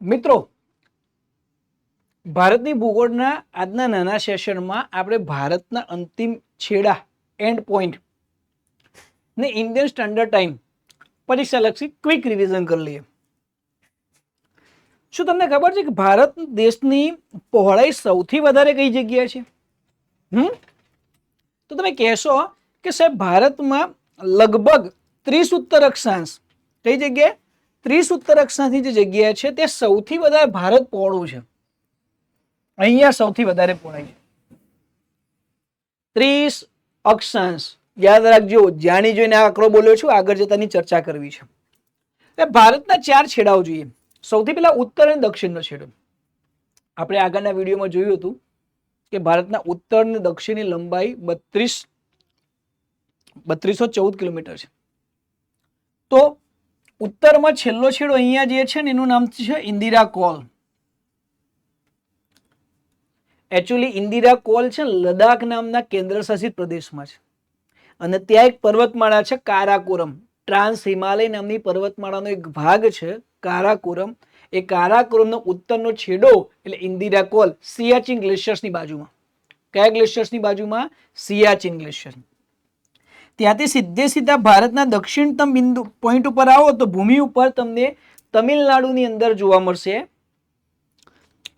મિત્રો, ભારતની ભૂગોળના આજના નાના સેશનમાં આપણે ભારતના અંતિમ છેડા એન્ડ પોઈન્ટ ને ઇન્ડિયન સ્ટાન્ડર્ડ ટાઈમ પરીક્ષા લક્ષી ક્વિક રિવિઝન કરી લઈએ. શું તમને ખબર છે કે ભારત દેશની પહોળાઈ સૌથી વધારે કઈ જગ્યાએ છે? તો તમે કહેશો કે સાહેબ ભારતમાં લગભગ 30 ઉત્તર અક્ષાંશ, કઈ જગ્યાએ 30 ઉત્તર અક્ષાંશની જે જગ્યા છે તે સૌથી વધારે ભારત પહોળું છે. અહીંયા સૌથી વધારે પહોળાઈ છે 30 અક્ષાંશ. યાદ રાખજો, જાણી જોઈને આ આંકડો બોલ્યો છું, આગળ જતાની ચર્ચા કરવી છે. ભારતના 4 છેડાઓ જોઈએ. સૌથી પહેલા ઉત્તર અને દક્ષિણનો છેડો. આપણે આગળના વિડીયોમાં જોયું હતું કે ભારતના ઉત્તર અને દક્ષિણની લંબાઈ 3214 કિલોમીટર છે. તો ઉત્તરમાં છેલ્લો છેડો અહીંયા જે છે ને એનું નામ છે Indira call. Actually Indira call છે લદ્દાખ નામના કેન્દ્ર શાસિત પ્રદેશમાં છે અને ત્યાં એક પર્વતમાળા છે કારાકોરમ. ટ્રાન્સ હિમાલય નામની પર્વતમાળાનો એક ભાગ છે કારાકોરમ. એ કારાકોરમનો ઉત્તરનો છેડો એટલે ઇન્દિરા કોલ સિયાચીન ગ્લેશિયર્સની બાજુમાં. કયા ગ્લેશિયર્સની બાજુમાં? સિયાચીન ગ્લેશિયર. ત્યાંથી સીધા ભારતના દક્ષિણતમ બિંદુ પોઈન્ટ ઉપર આવો તો ભૂમિ ઉપર તમને તમિલનાડુની અંદર જોવા મળશે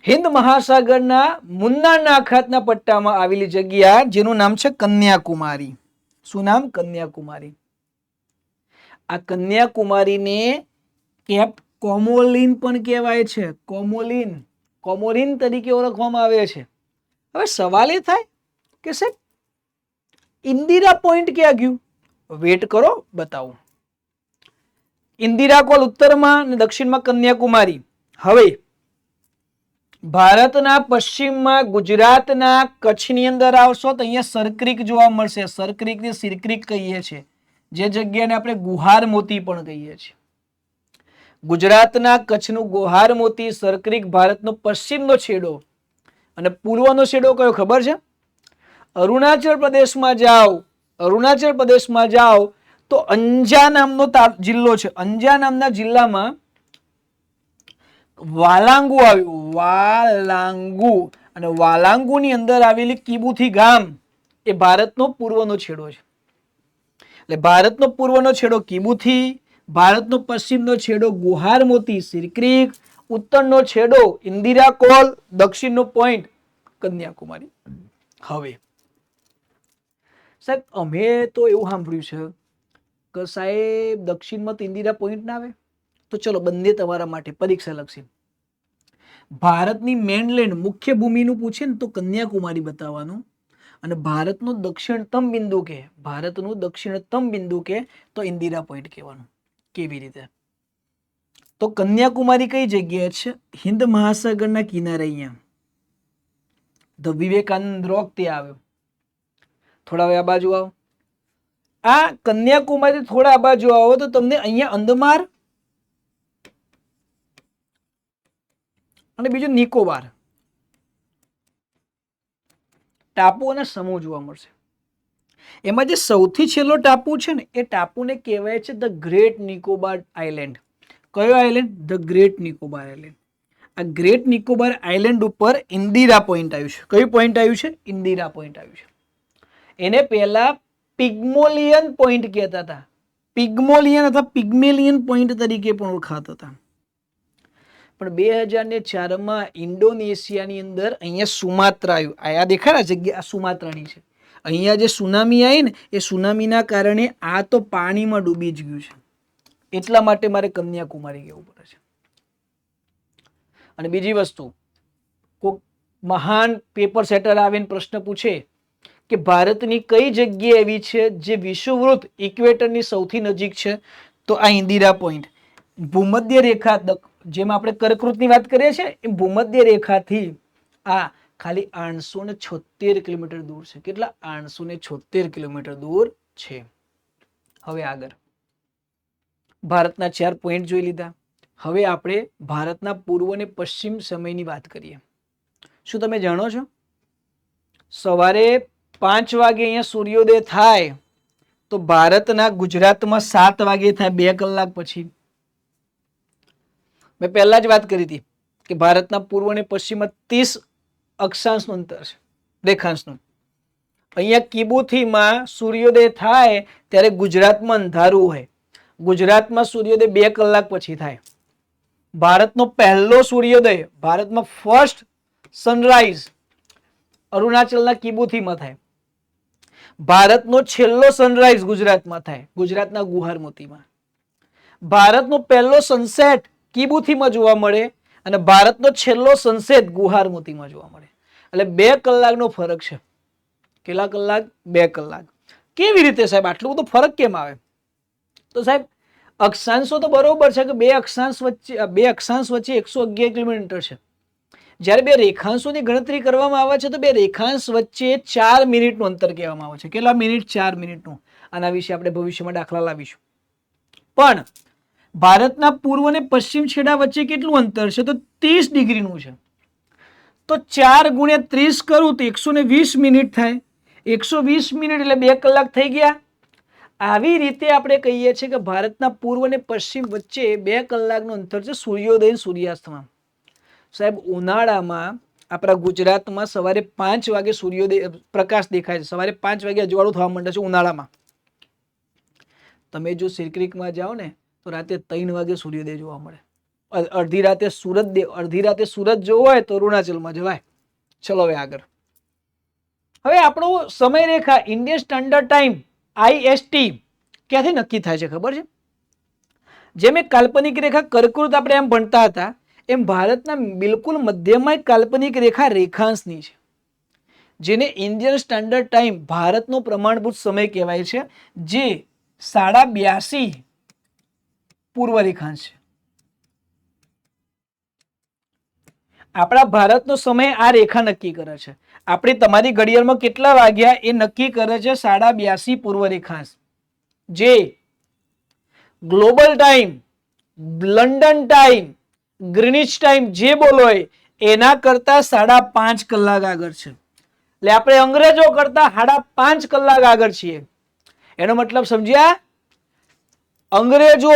હિન્દ મહાસાગરના મુન્નારના અખાતના પટ્ટામાં આવેલી જગ્યા જેનું નામ છે કન્યાકુમારી. શું નામ? કન્યાકુમારી. આ કન્યાકુમારીને કેપ કોમોલિન પણ કહેવાય છે. કોમોલિન તરીકે ઓળખવામાં આવે છે. હવે સવાલ એ થાય કે સાહેબ ઇન્દિરા પોઈન્ટ ક્યાં ગયું? વેટ કરો, બતાવો. ઇન્દિરા કોલ ઉત્તરમાં અને દક્ષિણમાં કન્યાકુમારી. હવે ભારતના પશ્ચિમમાં ગુજરાતના કચ્છની અંદર આવશો તો અહીંયા સરક્રીક જોવા મળશે. સરક્રીક ને સિરક્રીક કહીએ છીએ, જે જગ્યાને આપણે ગુહાર મોતી પણ કહીએ છીએ. ગુજરાતના કચ્છનું ગુહાર મોતી સરક્રીક ભારતનો પશ્ચિમનો છેડો. અને પૂર્વનો છેડો કયો ખબર છે? અરુણાચલ પ્રદેશમાં જાઓ તો અંજા નામનો જિલ્લો છે. અંજા નામના જિલ્લામાં વાલાંગુ આવ્યું. વાલાંગુ અને વાલાંગુની અંદર આવેલી કિબુથી ગામ એ ભારતનો પૂર્વનો છેડો છે. એટલે ભારતનો પૂર્વનો છેડો કિબુથી, ભારતનો પશ્ચિમનો છેડો ગુહાર મોતી સિરક્રીક, ઉત્તરનો છેડો ઇન્દિરા કોલ, દક્ષિણનો પોઈન્ટ કન્યાકુમારી. હવે સાહેબ અમે તો એવું સાંભળ્યું છે કે સાહેબ દક્ષિણમાં તો ઇન્દિરા પોઈન્ટ ના આવે. તો ચલો બંને તમારા માટે પરીક્ષા લક્ષી. ભારતની મેનલેન્ડ મુખ્ય ભૂમિનું પૂછે ને તો કન્યાકુમારી બતાવવાનું અને ભારતનું દક્ષિણતમ બિંદુ કે તો ઇન્દિરા પોઈન્ટ કહેવાનું. કેવી રીતે? તો કન્યાકુમારી કઈ જગ્યાએ છે? હિન્દ મહાસાગરના કિનારે અહીંયા ધ વિવેકાનંદ રોક ત્યાં આવ્યો. થોડા હવે આ બાજુ આવો. આ કન્યાકુમારી થોડા આ બાજુ આવો તો તમને અહીંયા અંદમાન અને બીજું નિકોબાર ટાપુ અને સમૂહ જોવા મળશે. એમાં જે સૌથી છેલ્લો ટાપુ છે ને એ ટાપુને કહેવાય છે ધ ગ્રેટ નિકોબાર આઇલેન્ડ. કયો island? The great Nicobar island. આ ગ્રેટ નિકોબાર આઇલેન્ડ ઉપર ઇન્દિરા પોઈન્ટ આવ્યું છે. કયું પોઈન્ટ આવ્યું છે? ઇન્દિરા પોઈન્ટ આવ્યું છે. એને પહેલા પિગ્મોલિયન પોઈન્ટ કહેતા હતા. પિગ્મોલિયન અથવા પિગ્મેલિયન પોઈન્ટ તરીકે પણ ઓળખાતા હતા. પણ 2004માં ઇન્ડોનેશિયાની અંદર અહીંયા સુમાત્રા આવ્યું. આ દેખાય જગ્યા સુમાત્રાની છે. અહીંયા જે સુનામી આવી ને એ સુનામીના કારણે આ તો પાણીમાં ડૂબી જ ગયું છે. એટલા માટે મારે કન્યાકુમારી કહેવું પડે છે. અને બીજી વસ્તુ, કોઈ મહાન પેપર સેટર આવીને પ્રશ્ન પૂછે કે ભારતની કઈ જગ્યા એવી છે જે વિષુવવૃત્ત ઇક્વેટરની સૌથી નજીક છે, તો આ ઇન્દિરા પોઈન્ટ. ભૂમધ્ય રેખા, જેમ આપણે કર્કવૃતની વાત કરીએ છીએ એ ભૂમધ્ય રેખાથી આ ખાલી 876 કિલોમીટર દૂર છે. કેટલા? 876 કિલોમીટર દૂર છે. હવે આગળ ભારતના 4 પોઈન્ટ જોઈ લીધા. હવે આપણે ભારતના પૂર્વ અને પશ્ચિમ સમયની વાત કરીએ. શું તમે જાણો છો સવારે 5 વાગે અહીંયા સૂર્યોદય થાય તો ભારતના ગુજરાતમાં 7 વાગે થાય, 2 કલાક પછી. મેં પહેલા જ વાત કરી હતી કે ભારતના પૂર્વ અને પશ્ચિમમાં 30 અક્ષાંશનું અંતર છે, રેખાંશનું. અહીંયા કિબુથીમાં સૂર્યોદય થાય ત્યારે ગુજરાતમાં અંધારું હોય. ગુજરાતમાં સૂર્યોદય 2 કલાક પછી થાય. ભારતનો પહેલો સૂર્યોદય, ભારતમાં ફર્સ્ટ સનરાઈઝ અરુણાચલના કિબુથીમાં થાય. ભારતનો છેલ્લો સનરાઈઝ ગુજરાતમાં થાય, ગુજરાતના ગુહારમોતીમાં. ભારતનો પહેલો સનસેટ કિબુથીમાં જોવા મળે અને ભારતનો છેલ્લો સનસેટ ગુહારમોતીમાં જોવા મળે. એટલે 2 કલાકનો ફરક છે. કેટલા કલાક? 2 કલાક. કેવી રીતે સાહેબ આટલો બધો ફરક કેમ આવે? તો સાહેબ અક્ષાંશો તો બરોબર છે કે બે અક્ષાંશ વચ્ચે 111 કિલોમીટર છે. જ્યારે બે રેખાંશોની ગણતરી કરવામાં આવે છે તો બે રેખાંશ વચ્ચે 4 મિનિટનું અંતર કહેવામાં આવે છે. કેટલા મિનિટ? 4 મિનિટનું. આના વિશે આપણે ભવિષ્યમાં દાખલા લાવીશું. પણ ભારતના પૂર્વ અને પશ્ચિમ છેડા વચ્ચે કેટલું અંતર છે? તો 30 ડિગ્રીનું છે. તો 4 ગુણ્યા 30 કરું તો 120 મિનિટ થાય. 120 મિનિટ એટલે 2 કલાક થઈ ગયા. આવી રીતે આપણે કહીએ છીએ કે ભારતના પૂર્વ અને પશ્ચિમ વચ્ચે 2 કલાકનું અંતર છે સૂર્યોદય અને સૂર્યાસ્તમાં. સાહેબ ઉનાળામાં આપણા ગુજરાતમાં સવારે 5 વાગે સૂર્યોદય પ્રકાશ દેખાય છે. સવારે 5 વાગે અજવાળું થવા માંડે છે ઉનાળામાં. તમે જો સિરક્રિકમાં જાઓ ને તો રાતે 3 વાગે સૂર્યોદય જોવા મળે. અડધી રાતે સુરત જોવો હોય તો અરુણાચલમાં જવાય. ચલો હવે આગળ. હવે આપણો સમય રેખા ઇન્ડિયન સ્ટાન્ડર્ડ ટાઈમ IST ક્યાંથી નક્કી થાય છે ખબર છે? જેમ એક કાલ્પનિક રેખા કર્કવૃત આપણે એમ ભણતા હતા એમ ભારતના બિલકુલ મધ્યમાં એક કાલ્પનિક રેખા રેખાંશની છે, જેને ઇન્ડિયન સ્ટાન્ડર્ડ ટાઈમ ભારતનો પ્રમાણભૂત સમય કહેવાય છે, જે 82.5 પૂર્વ રેખાંશ છે. આપણા ભારતનો સમય આ રેખા નક્કી કરે છે. આપણી તમારી ઘડિયાળમાં કેટલા વાગ્યા એ નક્કી કરે છે 82.5 પૂર્વ રેખાંશ, જે global time, London time, Greenwich time જે બોલો એના કરતા 5.5 કલાક આગળ છે. એટલે આપણે અંગ્રેજો કરતા 5.5 કલાક આગળ છીએ. એનો મતલબ સમજ્યા? અંગ્રેજો,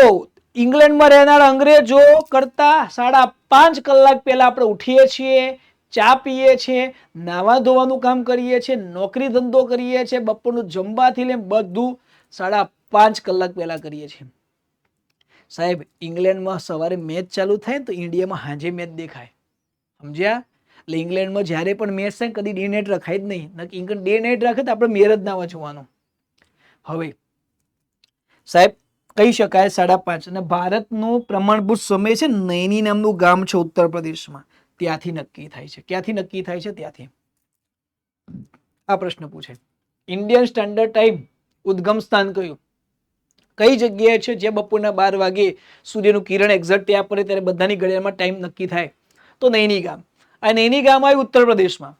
ઇંગ્લેન્ડમાં રહેનારા અંગ્રેજો કરતા 5.5 કલાક પહેલા આપણે ઉઠીએ છીએ, ચા પીએ છીએ, નાવા ધોવાનું કામ કરીએ છીએ, નોકરી ધંધો કરીએ છીએ, બપોરનું જમવાથી લઈને બધું 5.5 કલાક પહેલા કરીએ છીએ. સાહેબ ઇંગ્લેન્ડમાં સવારે મેચ ચાલુ થાય તો ઇન્ડિયામાં સાંજે મેચ દેખાય. સમજ્યા? એટલે ઇંગ્લેન્ડમાં જ્યારે પણ મેચ થાય કદી ડે નાઇટ રખાય જ નહીં. ડે નાઇટ રાખે તો આપણે મેર જ ના વાંચવાનું. હવે સાહેબ કહી શકાય 5.5. અને ભારતનો પ્રમાણભૂત સમય છે નૈની નામનું ગામ છે ઉત્તર પ્રદેશમાં, ત્યાંથી નક્કી થાય છે. ક્યાંથી નક્કી થાય છે? ત્યાંથી. આ પ્રશ્ન પૂછે ઇન્ડિયન સ્ટાન્ડર્ડ ટાઈમ ઉદ્ગમ સ્થાન કયું? કઈ જગ્યાએ છે જે બપોરના 12 વાગે સૂર્યનું કિરણ એક્ઝેક્ટ ત્યાં પડે ત્યારે બધાની ઘડિયાળમાં ટાઈમ નક્કી થાય? તો નૈની ગામ. આ નૈની ગામ આવ્યું ઉત્તર પ્રદેશમાં.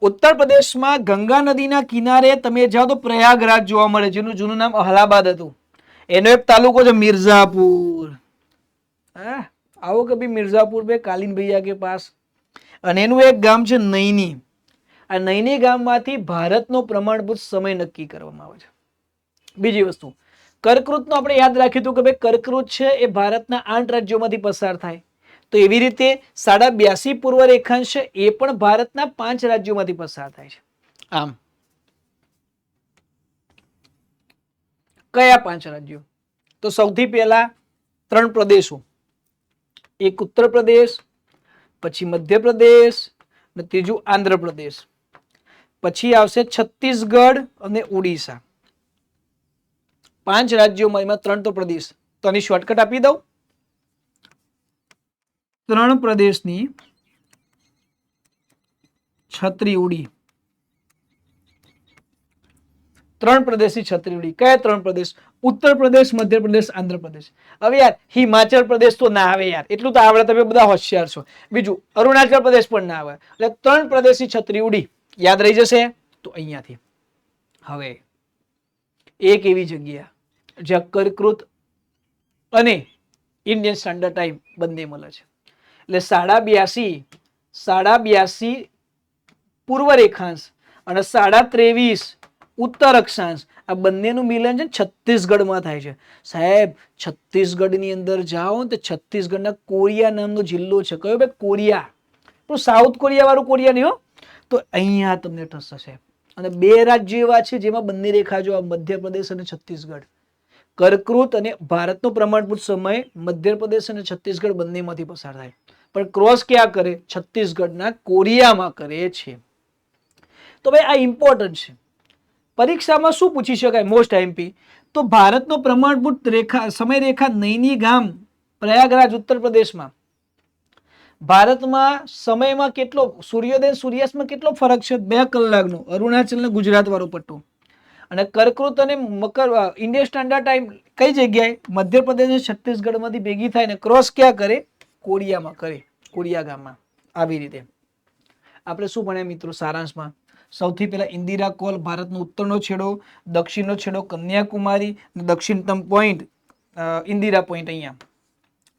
ઉત્તર પ્રદેશમાં ગંગા નદીના કિનારે તમે જાઓ તો પ્રયાગરાજ જોવા મળે, જેનું જૂનું નામ અલ્હાબાદ હતું. એનો એક તાલુકો છે મિર્ઝાપુર. आओ कभी मिर्जापुर में कालीन भैया के पास. અને એનું એક ગામ છે નૈની. આ નૈની ગામમાંથી ભારતનો પ્રમાણભૂત સમય નક્કી કરવામાં આવે છે. બીજી વસ્તુ, કર્કવૃતનો આપણે યાદ રાખ્યું હતું કે ભાઈ કર્કવૃત છે એ ભારતના 8 રાજ્યોમાંથી પસાર થાય. તો એવી રીતે 82.5 પૂર્વ રેખાંશ છે એ પણ ભારતના 5 રાજ્યોમાંથી પસાર થાય છે. આમ કયા 5 રાજ્યો? તો સૌથી પહેલા 3 પ્રદેશો, એક ઉત્તર પ્રદેશ, પછી મધ્યપ્રદેશ અને ત્રીજું આંધ્રપ્રદેશ. પછી આવશે છત્તીસગઢ અને ઓડિશા. 5 રાજ્યોમાં એમાં 3 તો પ્રદેશ. તો આની શોર્ટકટ આપી દઉં. 3 પ્રદેશની છત્રી ઉડી. 3 પ્રદેશની છત્રી ઉડી. કયા 3 પ્રદેશ? ઉત્તર પ્રદેશ, મધ્યપ્રદેશ, આંધ્રપ્રદેશ. હવે યાર હિમાચલ પ્રદેશ તો ના આવે યાર, એટલું તો આવડે, તમે બધા હોશિયાર છો. બીજું અરુણાચલ પ્રદેશ પણ ના આવે. એટલે 3 પ્રદેશની છત્રી ઉડી. યાદ રહી જશે તો અહીંયાથી. હવે એક એવી જગ્યા જ્યાં કર્કવૃત અને ઇન્ડિયન સ્ટાન્ડર્ડ ટાઈમ બંને મળે છે. એટલે 82.5 પૂર્વ રેખાંશ અને 23.5 ઉત્તર અક્ષાંશ આ બંનેનું મિલન છે ને છત્તીસગઢમાં થાય છે. સાહેબ છત્તીસગઢની અંદર જાઓ ને તો છત્તીસગઢના કોરિયા નામનો જિલ્લો છે. કયો ભાઈ? કોરિયા. તો સાઉથ કોરિયા વાળું કોરિયા નહીં હો. તો અહીંયા તમને થશે. અને બે રાજ્યો એવા છે જેમાં બંને રેખા જો મધ્યપ્રદેશ અને છત્તીસગઢ. કર્કવૃત અને ભારતનો પ્રમાણભૂત સમય મધ્યપ્રદેશ અને છત્તીસગઢ બંનેમાંથી પસાર થાય, પણ ક્રોસ ક્યાં કરે? છત્તીસગઢના કોરિયામાં કરે છે. તો ભાઈ આ ઇમ્પોર્ટન્ટ છે. પરીક્ષામાં શું પૂછી શકાય? Most IMP. તો ભારતનો પ્રમાણભૂત રેખા સમય રેખા નૈની ગામ પ્રયાગરાજ ઉત્તર પ્રદેશમાં. ભારતમાં સમયમાં કેટલો સૂર્યોદય સૂર્યાસ્તમાં કેટલો ફરક છે? 2 કલાકનો. અરુણાચલ ને ગુજરાત વાળો પટ્ટો. અને કર્કવૃત અને મકર ઇન્ડિયન સ્ટાન્ડર્ડ ટાઈમ કઈ જગ્યાએ? મધ્યપ્રદેશ અને છત્તીસગઢમાંથી ભેગી થાય ને ક્રોસ ક્યાં કરે? કોરિયામાં કરે, કોરિયા ગામમાં. આવી રીતે આપણે શું ભણ્યા મિત્રો સારાંશમાં? સૌથી પહેલા ઇન્દિરા કોલ, ભારતનો ઉત્તરનો છેડો, દક્ષિણનો છેડો કન્યાકુમારી, દક્ષિણતમ પોઈન્ટ ઇન્દિરા પોઈન્ટ અહીંયા.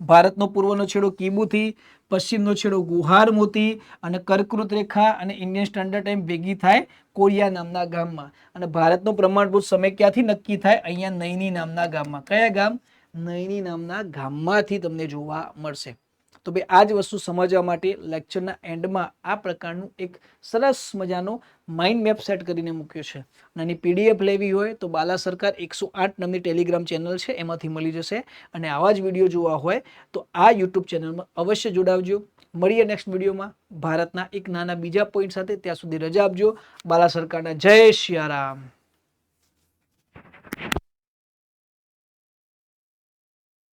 ભારતનો પૂર્વનો છેડો કિબુથી, પશ્ચિમનો છેડો ગુહાર મોતી, અને કર્કવૃત રેખા અને ઇન્ડિયન સ્ટાન્ડર્ડ ટાઈમ ભેગી થાય કોરિયા નામના ગામમાં. અને ભારતનો પ્રમાણભૂત સમય ક્યાંથી નક્કી થાય? અહીંયા નૈની નામના ગામમાં. કયા ગામ? નૈની નામના ગામમાંથી તમને જોવા મળશે. તો ભાઈ આ જ વસ્તુ સમજવા માટે લેક્ચરના એન્ડમાં આ પ્રકારનું એક સરસ મજાનો માઇન્ડ મેપ સેટ કરીને મૂક્યો છે. અને એની પીડીએફ લેવી હોય તો બાલા સરકાર 108 નામની ટેલિગ્રામ ચેનલ છે, એમાંથી મળી જશે. અને આવા જ વિડીયો જોવા હોય તો આ યુટ્યુબ ચેનલમાં અવશ્ય જોડાવજો. મળીએ નેક્સ્ટ વિડીયોમાં ભારતના એક નાના બીજા પોઈન્ટ સાથે. ત્યાં સુધી રજા આપજો. બાલા સરકારના જય સિયારામ.